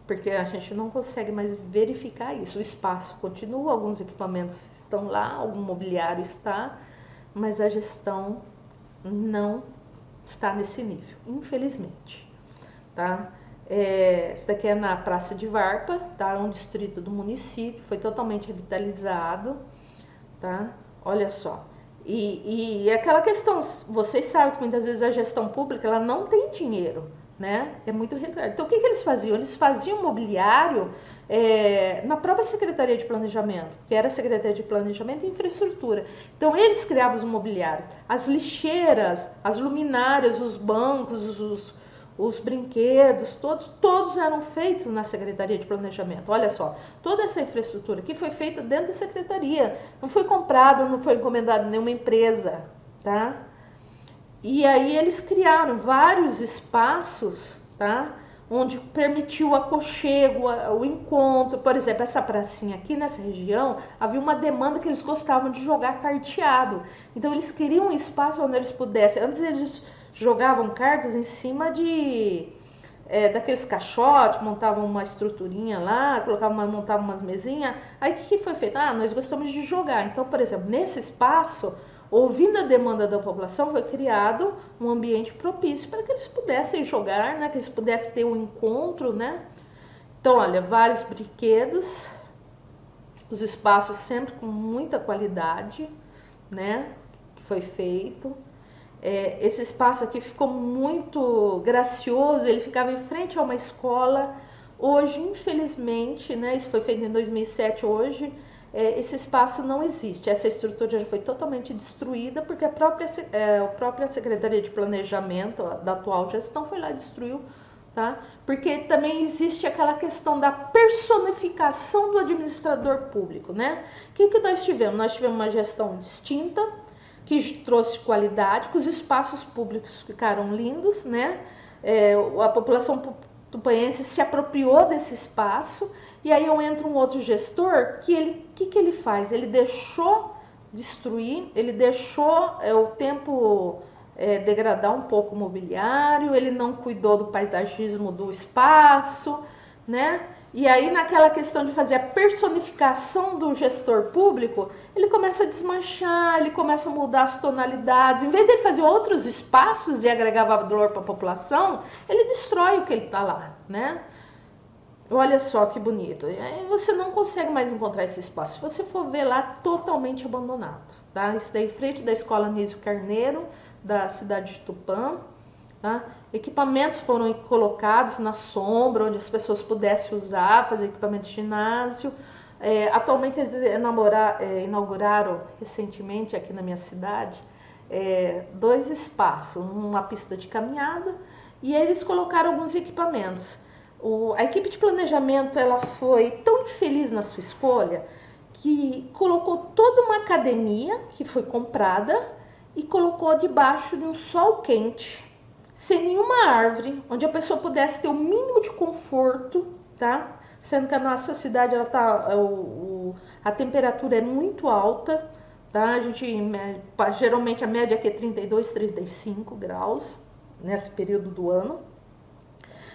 Porque a gente não consegue mais verificar isso. O espaço continua, alguns equipamentos estão lá, algum mobiliário está, mas a gestão não está nesse nível, infelizmente, tá? Esse daqui é na Praça de Varpa, tá? É um distrito do município, foi totalmente revitalizado, tá? Olha só. E aquela questão, vocês sabem que muitas vezes a gestão pública ela não tem dinheiro, né? É muito retrasado. Então, o que eles faziam? Eles faziam mobiliário na própria Secretaria de Planejamento, que era a Secretaria de Planejamento e Infraestrutura. Então, eles criavam os mobiliários, as lixeiras, as luminárias, os bancos, os brinquedos, todos eram feitos na Secretaria de Planejamento. Olha só, toda essa infraestrutura aqui foi feita dentro da Secretaria. Não foi comprada, não foi encomendada nenhuma empresa, tá? E aí eles criaram vários espaços, tá? Onde permitiu o aconchego, o encontro. Por exemplo, essa pracinha aqui nessa região, havia uma demanda que eles gostavam de jogar carteado. Então eles queriam um espaço onde eles pudessem. Antes eles jogavam cartas em cima daqueles caixotes, montavam uma estruturinha lá, montavam umas mesinhas. Aí o que foi feito? Nós gostamos de jogar. Então, por exemplo, nesse espaço, ouvindo a demanda da população, foi criado um ambiente propício para que eles pudessem jogar, né? Que eles pudessem ter um encontro, né? Então, olha, vários brinquedos, os espaços sempre com muita qualidade, né? Que foi feito. Esse espaço aqui ficou muito gracioso, ele ficava em frente a uma escola. Hoje, infelizmente, né, isso foi feito em 2007, hoje esse espaço não existe. Essa estrutura já foi totalmente destruída porque a própria Secretaria de Planejamento da atual gestão foi lá e destruiu, tá? Porque também existe aquela questão da personificação do administrador público, né? O que nós tivemos? Nós tivemos uma gestão distinta, que trouxe qualidade, que os espaços públicos ficaram lindos, né? A população tupanhense se apropriou desse espaço, e aí entra um outro gestor que ele faz? Ele deixou destruir, ele deixou o tempo degradar um pouco o mobiliário, ele não cuidou do paisagismo do espaço, né? E aí, naquela questão de fazer a personificação do gestor público, ele começa a desmanchar, ele começa a mudar as tonalidades. Em vez de ele fazer outros espaços e agregar valor para a população, ele destrói o que ele está lá, né? Olha só que bonito. Aí você não consegue mais encontrar esse espaço. Se você for ver lá, totalmente abandonado, tá? Isso daí em frente da Escola Anísio Carneiro, da cidade de Tupã. Tá? Equipamentos foram colocados na sombra, onde as pessoas pudessem usar, fazer equipamento de ginásio. Atualmente eles inauguraram recentemente aqui na minha cidade 2 espaços, uma pista de caminhada, e eles colocaram alguns equipamentos. A equipe de planejamento ela foi tão infeliz na sua escolha que colocou toda uma academia que foi comprada e colocou debaixo de um sol quente, sem nenhuma árvore, onde a pessoa pudesse ter o mínimo de conforto, tá? Sendo que a nossa cidade, ela tá, a temperatura é muito alta, tá? A gente, geralmente a média aqui é 32, 35 graus, nesse período do ano.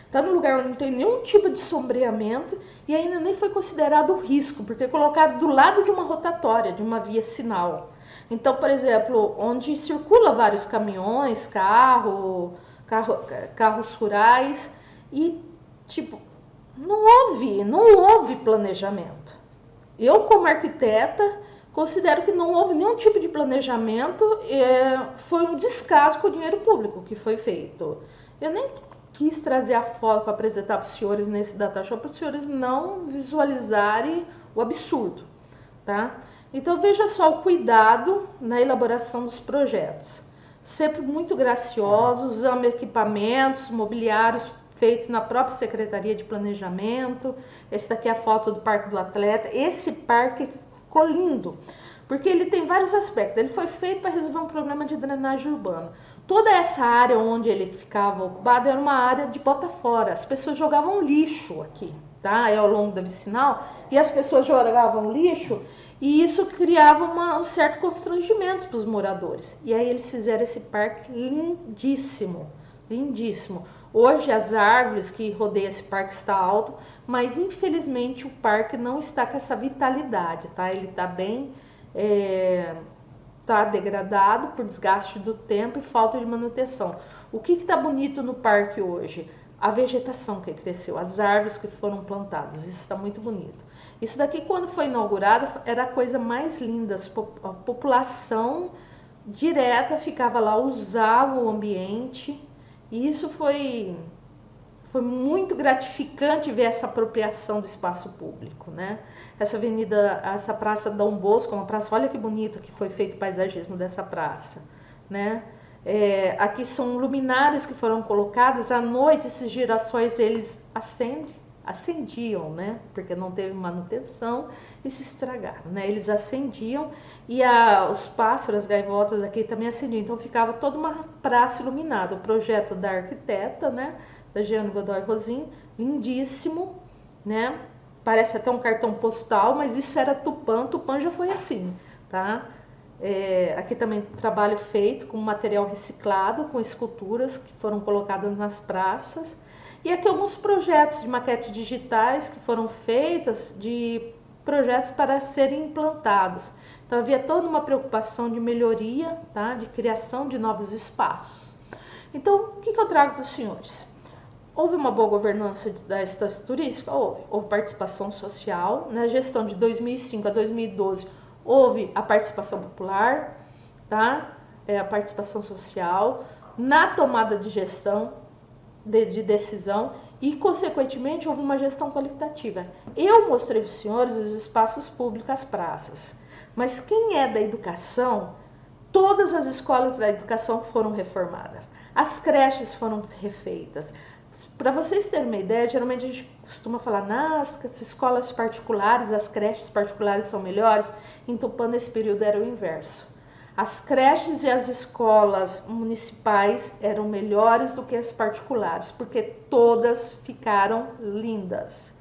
Tá num lugar onde não tem nenhum tipo de sombreamento e ainda nem foi considerado risco, porque é colocado do lado de uma rotatória, de uma via sinal. Então, por exemplo, onde circula vários caminhões, carros rurais e, tipo, não houve planejamento. Eu, como arquiteta, considero que não houve nenhum tipo de planejamento, foi um descaso com o dinheiro público que foi feito. Eu nem quis trazer a foto para apresentar para os senhores nesse data show, para os senhores não visualizarem o absurdo, tá? Então veja só o cuidado na elaboração dos projetos. Sempre muito gracioso, usando equipamentos, mobiliários feitos na própria Secretaria de Planejamento. Esse daqui é a foto do Parque do Atleta. Esse parque ficou lindo, porque ele tem vários aspectos. Ele foi feito para resolver um problema de drenagem urbana. Toda essa área onde ele ficava ocupado era uma área de bota fora. As pessoas jogavam lixo aqui, tá? Ao longo da vicinal, e as pessoas jogavam lixo, e isso criava um certo constrangimento para os moradores. E aí eles fizeram esse parque lindíssimo, lindíssimo. Hoje as árvores que rodeiam esse parque estão alto, mas infelizmente o parque não está com essa vitalidade, tá? Ele está bem... Está degradado por desgaste do tempo e falta de manutenção. O que está bonito no parque hoje? A vegetação que cresceu, as árvores que foram plantadas, isso está muito bonito. Isso daqui, quando foi inaugurado, era a coisa mais linda. A população direta ficava lá, usava o ambiente, e isso foi muito gratificante ver essa apropriação do espaço público, né? Essa avenida, essa praça Dom Bosco, uma praça, olha que bonito que foi feito o paisagismo dessa praça, né? Aqui são luminárias que foram colocadas, à noite esses girassóis eles acendiam, né? Porque não teve manutenção e se estragaram, né? Eles acendiam e os pássaros, as gaivotas aqui também acendiam, então ficava toda uma praça iluminada. O projeto da arquiteta, né? Da Jeane Godoy Rosim, lindíssimo, né? Parece até um cartão postal, mas isso era Tupã já foi assim, tá? Aqui também trabalho feito com material reciclado, com esculturas que foram colocadas nas praças. E aqui alguns projetos de maquetes digitais que foram feitas, de projetos para serem implantados. Então havia toda uma preocupação de melhoria, tá? De criação de novos espaços. Então, o que eu trago para os senhores? Houve uma boa governança da estância turística? Houve participação social. Na gestão de 2005 a 2012, houve a participação popular, tá? A participação social, na tomada de gestão, de decisão, e, consequentemente, houve uma gestão qualitativa. Eu mostrei para os senhores os espaços públicos, as praças, mas quem é da educação, todas as escolas da educação foram reformadas, as creches foram refeitas. Para vocês terem uma ideia, geralmente a gente costuma falar, nas escolas particulares, as creches particulares são melhores. Em Tupã, nesse período, era o inverso. As creches e as escolas municipais eram melhores do que as particulares, porque todas ficaram lindas,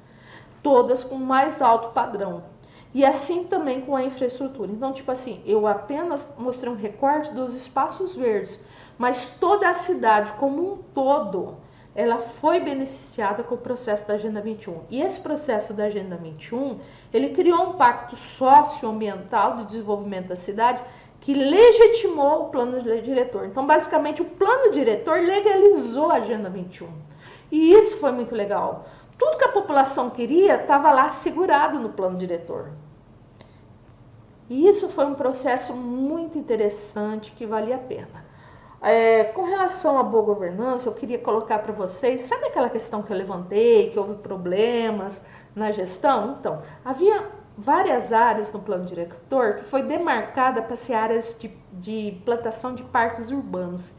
todas com mais alto padrão. E assim também com a infraestrutura. Então, tipo assim, eu apenas mostrei um recorte dos espaços verdes, mas toda a cidade como um todo, ela foi beneficiada com o processo da Agenda 21. E esse processo da Agenda 21, ele criou um pacto socioambiental de desenvolvimento da cidade que legitimou o plano diretor. Então, basicamente, o plano diretor legalizou a Agenda 21. E isso foi muito legal. Tudo que a população queria estava lá segurado no plano diretor. E isso foi um processo muito interessante que valia a pena. Com relação à boa governança, eu queria colocar para vocês, sabe aquela questão que eu levantei, que houve problemas na gestão? Então, havia várias áreas no plano diretor que foi demarcada para ser áreas de plantação de parques urbanos.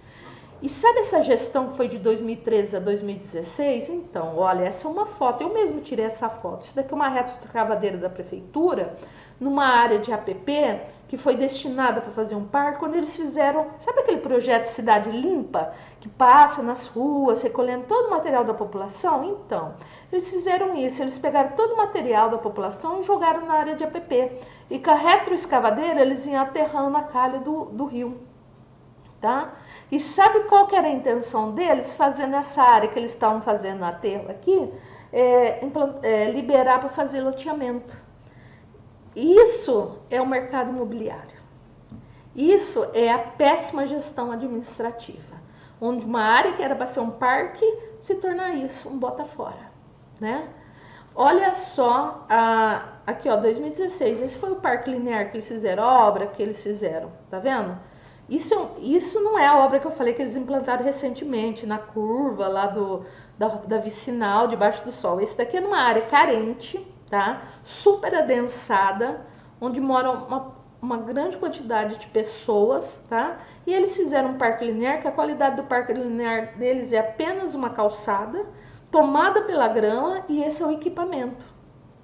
E sabe essa gestão que foi de 2013 a 2016? Então, olha, essa é uma foto, eu mesmo tirei essa foto. Isso daqui é uma retroescavadeira da prefeitura, numa área de APP que foi destinada para fazer um parque, quando eles fizeram, sabe aquele projeto Cidade Limpa, que passa nas ruas, recolhendo todo o material da população? Então, eles fizeram isso, eles pegaram todo o material da população e jogaram na área de APP. E com a retroescavadeira, eles iam aterrando a calha do rio. Tá? E sabe qual que era a intenção deles? Fazer nessa área que eles estavam fazendo aterro aqui, liberar para fazer loteamento. Isso é o mercado imobiliário. Isso é a péssima gestão administrativa, onde uma área que era para ser um parque se torna isso, um bota fora, né? Olha só, aqui ó, 2016, esse foi o parque linear que eles fizeram, a obra que eles fizeram, tá vendo? Isso não é a obra que eu falei que eles implantaram recentemente, na curva lá da vicinal, debaixo do sol. Esse daqui é numa área carente, tá? Super adensada, onde mora uma grande quantidade de pessoas, tá? E eles fizeram um parque linear, que a qualidade do parque linear deles é apenas uma calçada, tomada pela grama, e esse é o equipamento,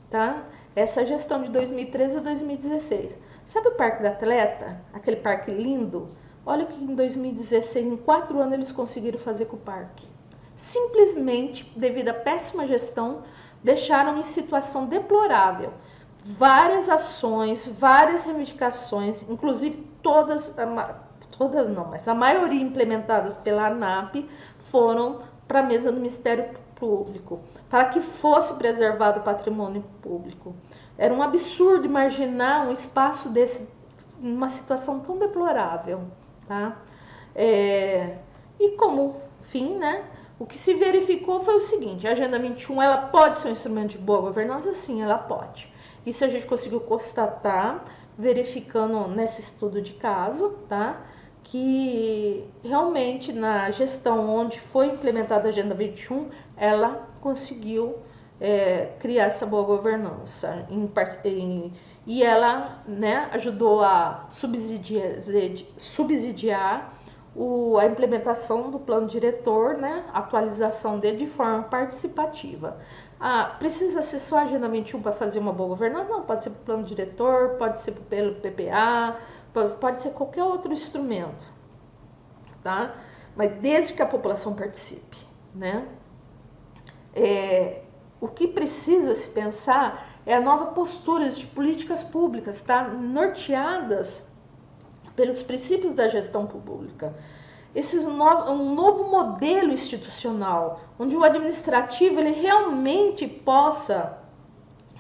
tá? Essa é a gestão de 2013 a 2016. Sabe o Parque do Atleta? Aquele parque lindo? Olha o que em 2016, em 4 anos, eles conseguiram fazer com o parque. Simplesmente, devido à péssima gestão, deixaram em situação deplorável. Várias ações, várias reivindicações, inclusive todas não, mas a maioria implementadas pela ANAP, foram para a mesa do Ministério Público, para que fosse preservado o patrimônio público. Era um absurdo imaginar um espaço desse, numa situação tão deplorável, tá? E como fim, né? O que se verificou foi o seguinte: a Agenda 21, ela pode ser um instrumento de boa governança? Sim, ela pode. Isso a gente conseguiu constatar, verificando nesse estudo de caso, tá? Que realmente na gestão onde foi implementada a Agenda 21, ela conseguiu criar essa boa governança e ela, né, ajudou a subsidiar a implementação do plano diretor, né, a atualização dele de forma participativa. Precisa ser só a Agenda 21 para fazer uma boa governança? Não, pode ser pelo plano diretor, pode ser pelo PPA, pode ser qualquer outro instrumento, tá? Mas desde que a população participe, né? O que precisa se pensar é a nova postura de políticas públicas, tá? Norteadas pelos princípios da gestão pública. Um novo modelo institucional, onde o administrativo ele realmente possa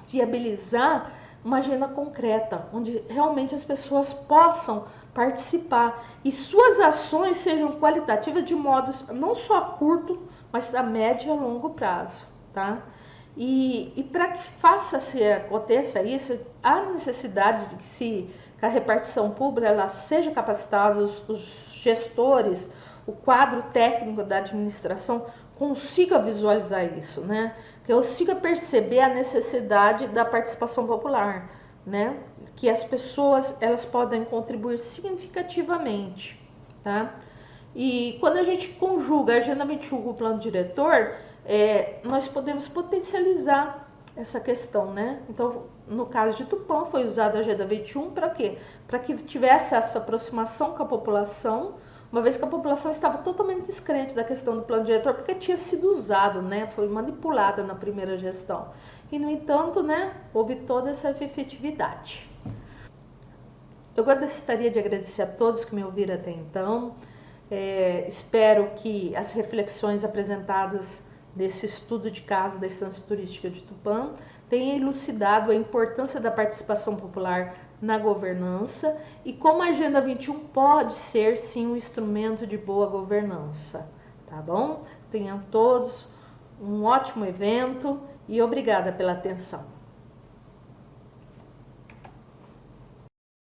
viabilizar uma agenda concreta, onde realmente as pessoas possam participar e suas ações sejam qualitativas de modo não só a curto, mas a médio e a longo prazo, tá? E para que aconteça isso, há necessidade de que a repartição pública ela seja capacitada, os gestores, o quadro técnico da administração consiga visualizar isso, né? Que eu consiga perceber a necessidade da participação popular, né? Que as pessoas elas podem contribuir significativamente, tá? E quando a gente conjuga a Agenda 21 com o plano diretor, nós podemos potencializar essa questão, né? Então, no caso de Tupã, foi usada a Agenda 21 para quê? Para que tivesse essa aproximação com a população, uma vez que a população estava totalmente descrente da questão do plano diretor, porque tinha sido usado, né? Foi manipulada na primeira gestão. E, no entanto, né, houve toda essa efetividade. Eu gostaria de agradecer a todos que me ouviram até então. Espero que as reflexões apresentadas desse estudo de caso da Estância Turística de Tupã tenham elucidado a importância da participação popular na governança e como a Agenda 21 pode ser, sim, um instrumento de boa governança, tá bom? Tenham todos um ótimo evento e obrigada pela atenção.